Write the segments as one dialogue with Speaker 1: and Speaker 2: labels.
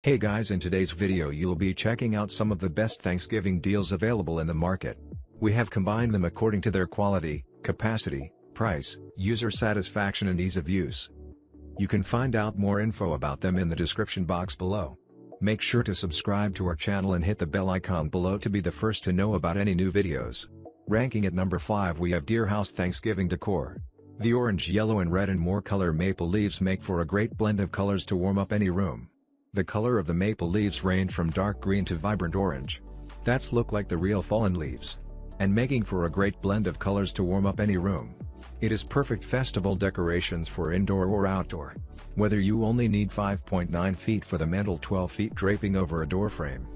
Speaker 1: Hey guys, in today's video you'll be checking out some of the best Thanksgiving deals available in the market. We have combined them according to their quality, capacity, price, user satisfaction and ease of use. You can find out more info about them in the description box below. Make sure to subscribe to our channel and hit the bell icon below to be the first to know about any new videos. Ranking at number 5 we have Deer House Thanksgiving Decor. The orange, yellow and red and more color maple leaves make for a great blend of colors to warm up any room. The color of the maple leaves range from dark green to vibrant orange. That's look like the real fallen leaves. And making for a great blend of colors to warm up any room. It is perfect festival decorations for indoor or outdoor. Whether you only need 5.9 feet for the mantle, 12 feet draping over a door frame,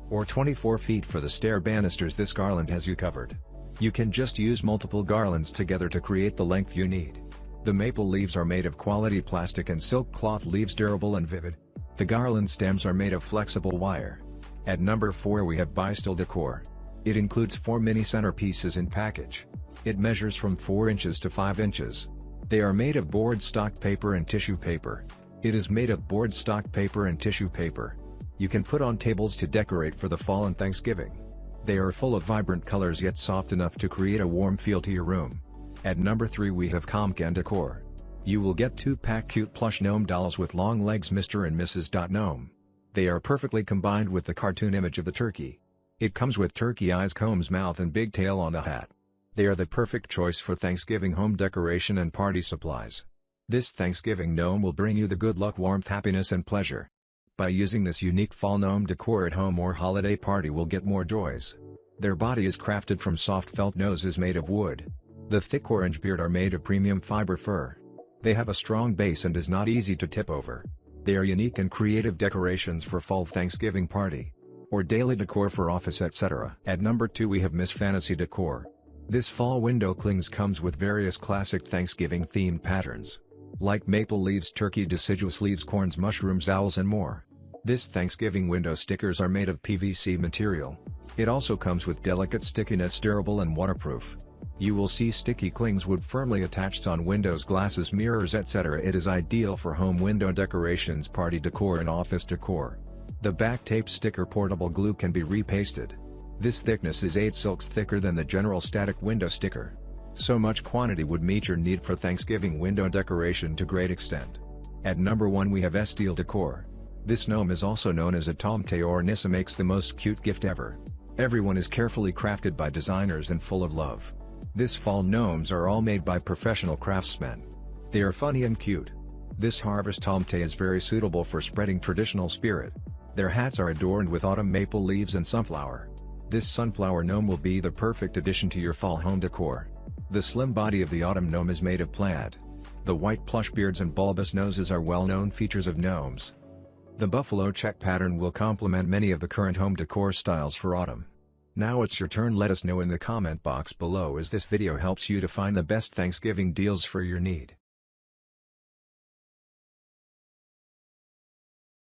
Speaker 1: or 24 feet for the stair banisters, this garland has you covered. You can just use multiple garlands together to create the length you need. The maple leaves are made of quality plastic and silk cloth leaves, durable and vivid. The garland stems are made of flexible wire. At number 4 we have Untitled Decor. It includes 4 mini centerpieces in package. It measures from 4 inches to 5 inches. They are made of board stock paper and tissue paper. It is made of board stock paper and tissue paper. You can put on tables to decorate for the fall and Thanksgiving. They are full of vibrant colors yet soft enough to create a warm feel to your room. At number 3 we have comken Decor. You will get 2-pack cute plush gnome dolls with long legs, Mr. and Mrs. Gnome. They are perfectly combined with the cartoon image of the turkey. It comes with turkey eyes, combs, mouth and big tail on the hat. They are the perfect choice for Thanksgiving home decoration and party supplies. This Thanksgiving gnome will bring you the good luck, warmth, happiness and pleasure. By using this unique fall gnome decor at home or holiday party will get more joys. Their body is crafted from soft felt, noses made of wood. The thick orange beard are made of premium fiber fur. They have a strong base and is not easy to tip over. They are unique and creative decorations for fall Thanksgiving party, or daily decor for office, etc. At number 2 we have Miss Fantasy Decor. This fall window clings comes with various classic Thanksgiving themed patterns, like maple leaves, turkey, deciduous leaves, corns, mushrooms, owls and more. This Thanksgiving window stickers are made of PVC material. It also comes with delicate stickiness, durable and waterproof. You will see sticky clings wood firmly attached on windows, glasses, mirrors, etc. It is ideal for home window decorations, party decor and office decor. The back tape sticker portable glue can be repasted. This thickness is 8 silks thicker than the general static window sticker. So much quantity would meet your need for Thanksgiving window decoration to great extent. At number 1 we have Steel Decor. This gnome is also known as a tomte or nissa, makes the most cute gift ever. Everyone is carefully crafted by designers and full of love. This fall gnomes are all made by professional craftsmen. They are funny and cute. This harvest tomte is very suitable for spreading traditional spirit. Their hats are adorned with autumn maple leaves and sunflower. This sunflower gnome will be the perfect addition to your fall home decor. The slim body of the autumn gnome is made of plaid. The white plush beards and bulbous noses are well-known features of gnomes. The buffalo check pattern will complement many of the current home decor styles for autumn. Now it's your turn. Let us know in the comment box below as this video helps you to find the best Thanksgiving deals for your need.